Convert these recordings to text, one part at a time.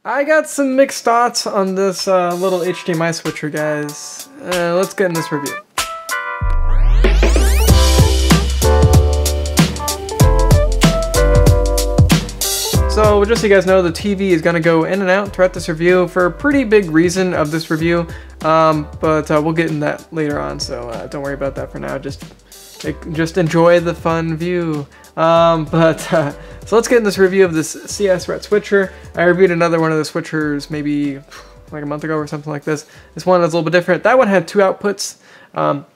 I got some mixed thoughts on this little HDMI switcher, guys. Let's get in this review. So just so you guys know, the TV is going to go in and out throughout this review for a pretty big reason of this review, but we'll get in that later on, so don't worry about that for now. Just enjoy the fun view. So let's get in this review of this CSRET switcher. I reviewed another one of the switchers maybe like a month ago or something like this. This one is a little bit different. That one had two outputs.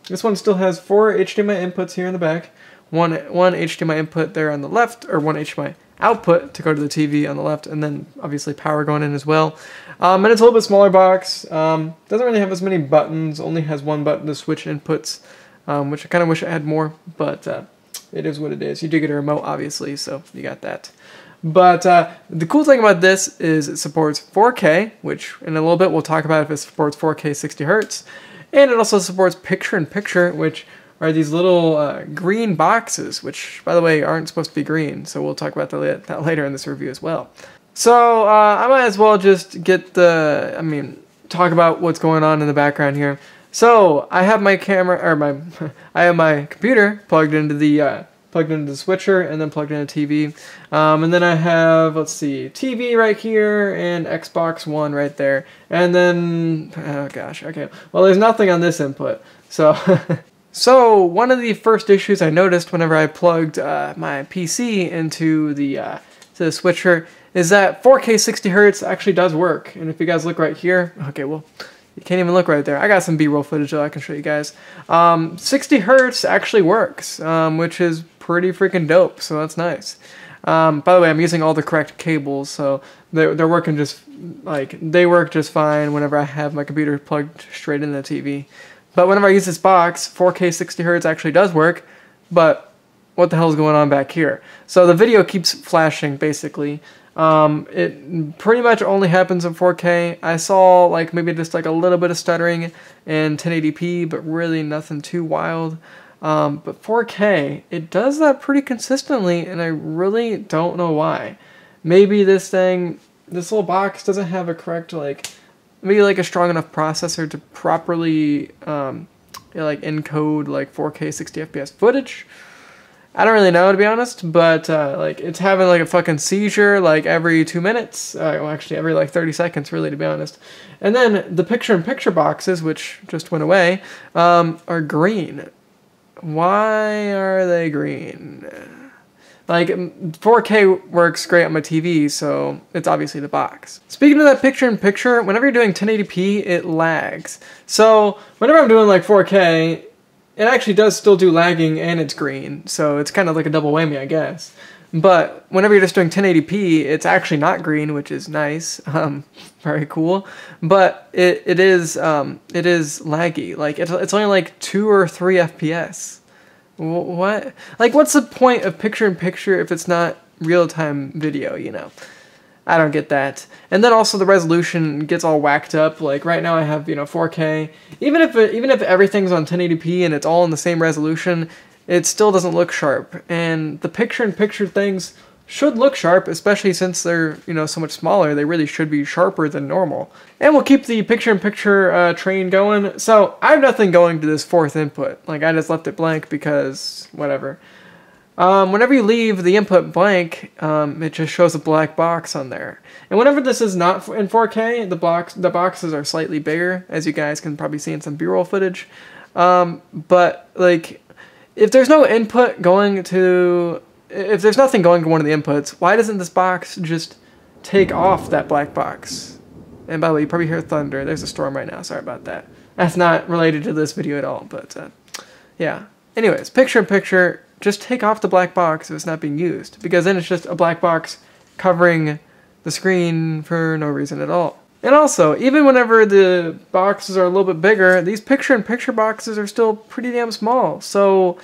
This one still has 4 HDMI inputs here in the back. One HDMI input there on the left, or one HDMI output to go to the TV on the left, and then obviously power going in as well. And it's a little bit smaller box. Doesn't really have as many buttons. Only has one button to switch inputs, which I kind of wish I had more, but it is what it is. You do get a remote, obviously, so you got that. But the cool thing about this is it supports 4K, which in a little bit we'll talk about if it supports 4K 60 Hertz, and it also supports picture-in-picture, which are these little green boxes, which, by the way, aren't supposed to be green, so we'll talk about that later in this review as well. So I might as well just get talk about what's going on in the background here. So I have my camera, or I have my computer plugged into the switcher, and then plugged into TV, and then I have, let's see, TV right here and Xbox One right there, and then oh gosh, okay, well there's nothing on this input, so. So one of the first issues I noticed whenever I plugged my PC into the switcher is that 4K 60 Hertz actually does work. And if you guys look right here, okay, well, you can't even look right there. I got some B-roll footage though I can show you guys. 60 Hertz actually works, which is pretty freaking dope, so that's nice. By the way, I'm using all the correct cables, so they're working just, they work just fine whenever I have my computer plugged straight into the TV. But whenever I use this box, 4K 60 Hertz actually does work, but what the hell is going on back here? So the video keeps flashing, basically. It pretty much only happens in 4K. I saw maybe just a little bit of stuttering in 1080p, but really nothing too wild. But 4K, it does that pretty consistently, and I really don't know why. Maybe this little box doesn't have a correct, maybe a strong enough processor to properly encode 4K 60 FPS footage. I don't really know, to be honest, but it's having a fucking seizure every 2 minutes. Well, actually every 30 seconds, really, to be honest. And then the picture-in-picture boxes, which just went away, are green. Why are they green? 4K works great on my TV, so it's obviously the box. Speaking of that picture-in-picture, whenever you're doing 1080p, it lags. So whenever I'm doing 4K, it actually does still do lagging, and it's green, so it's kind of like a double whammy, I guess. But whenever you're just doing 1080p, it's actually not green, which is nice, very cool. But it is laggy. It's only 2 or 3 FPS. What? What's the point of picture-in-picture if it's not real-time video, you know? I don't get that. And then also the resolution gets all whacked up. Right now I have, 4K. Even if everything's on 1080p and it's all in the same resolution, it still doesn't look sharp. And the picture-in-picture things should look sharp, especially since they're, so much smaller. They really should be sharper than normal. And we'll keep the picture-in-picture train going. So I have nothing going to this fourth input. I just left it blank because whatever. Whenever you leave the input blank, it just shows a black box on there. And whenever this is not in 4K, the boxes are slightly bigger, as you guys can probably see in some B-roll footage. But if there's no input going to... If there's nothing going to one of the inputs, why doesn't this box just take off that black box? And by the way, you probably hear thunder. There's a storm right now. Sorry about that. That's not related to this video at all, but yeah. Anyways, picture-in-picture, just take off the black box if it's not being used, because then it's just a black box covering the screen for no reason at all. And also, even whenever the boxes are a little bit bigger, these picture-in-picture boxes are still pretty damn small, so...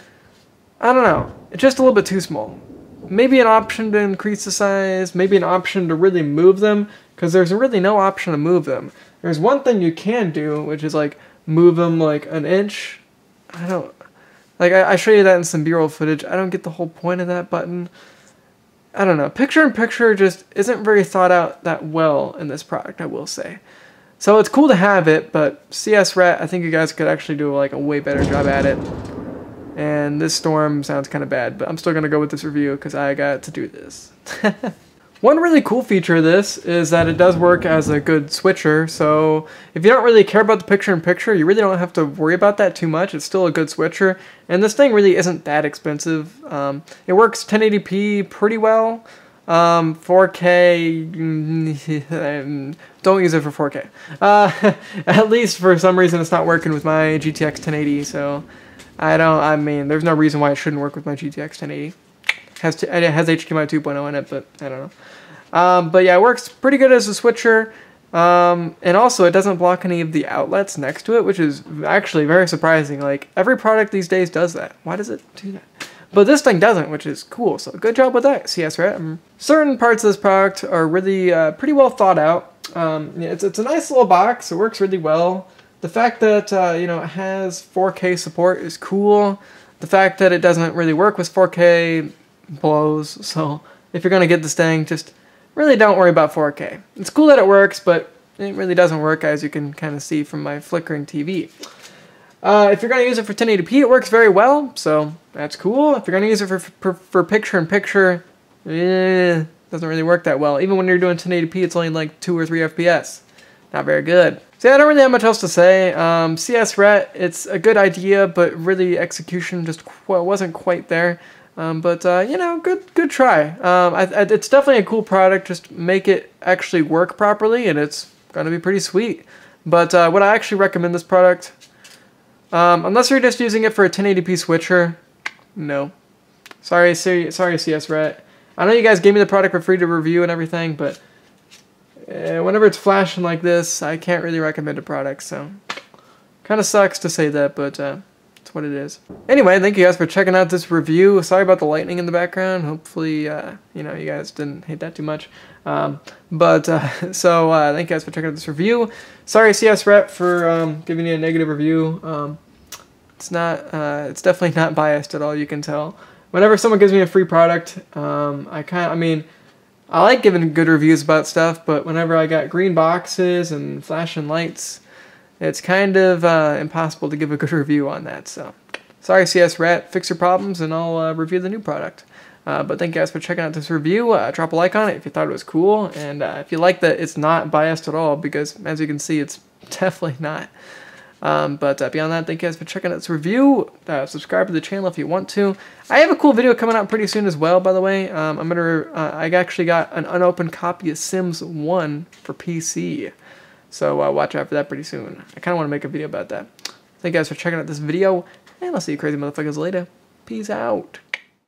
I don't know, it's just a little bit too small. Maybe an option to increase the size, maybe an option to really move them, because there's really no option to move them. There's one thing you can do, which is move them an inch. I don't, I show you that in some B-roll footage. I don't get the whole point of that button. I don't know, picture-in-picture just isn't very thought out that well in this product, I will say. So it's cool to have it, but CSRET, I think you guys could actually do like a way better job at it. And this storm sounds kind of bad, but I'm still going to go with this review because I got to do this. One really cool feature of this is that it does work as a good switcher, so if you don't really care about the picture-in-picture, you really don't have to worry about that too much. It's still a good switcher, and this thing really isn't that expensive. It works 1080p pretty well. 4K, don't use it for 4K. At least for some reason it's not working with my GTX 1080, so I mean, there's no reason why it shouldn't work with my GTX 1080. It has HDMI 2.0 in it, but I don't know. But yeah, it works pretty good as a switcher. And also, it doesn't block any of the outlets next to it, which is actually very surprising. Like, every product these days does that. Why does it do that? But this thing doesn't, which is cool. So good job with that, CSRET. Certain parts of this product are really pretty well thought out. It's a nice little box. It works really well. The fact that you know, it has 4K support is cool. The fact that it doesn't really work with 4K blows. So if you're gonna get this thing, just really don't worry about 4K. It's cool that it works, but it really doesn't work, as you can kind of see from my flickering TV. If you're gonna use it for 1080p, it works very well, so that's cool. If you're gonna use it for picture-in-picture, doesn't really work that well. Even when you're doing 1080p, it's only like 2 or 3 FPS. Not very good. So yeah, I don't really have much else to say. CSRET, it's a good idea, but really execution just wasn't quite there. But you know, good try. It's definitely a cool product. Just make it actually work properly, and it's gonna be pretty sweet. But would I actually recommend this product? Unless you're just using it for a 1080p switcher, no. Sorry, CSRET. I know you guys gave me the product for free to review and everything, but whenever it's flashing like this, I can't really recommend a product. So, kind of sucks to say that, but that's what it is. Anyway, thank you guys for checking out this review. Sorry about the lightning in the background. Hopefully, you know, you guys didn't hate that too much. Thank you guys for checking out this review. Sorry, CSRET, for giving you a negative review. It's definitely not biased at all. You can tell. Whenever someone gives me a free product, I like giving good reviews about stuff, but whenever I got green boxes and flashing lights, it's kind of impossible to give a good review on that. So, sorry, CSRET. Fix your problems, and I'll review the new product. But thank you guys for checking out this review. Drop a like on it if you thought it was cool, and if you like that it's not biased at all, because as you can see, it's definitely not. Beyond that, thank you guys for checking out this review. Subscribe to the channel if you want to. I have a cool video coming out pretty soon as well, by the way. I actually got an unopened copy of Sims 1 for PC. So watch out for that pretty soon. I kind of want to make a video about that. Thank you guys for checking out this video, and I'll see you crazy motherfuckers later. Peace out.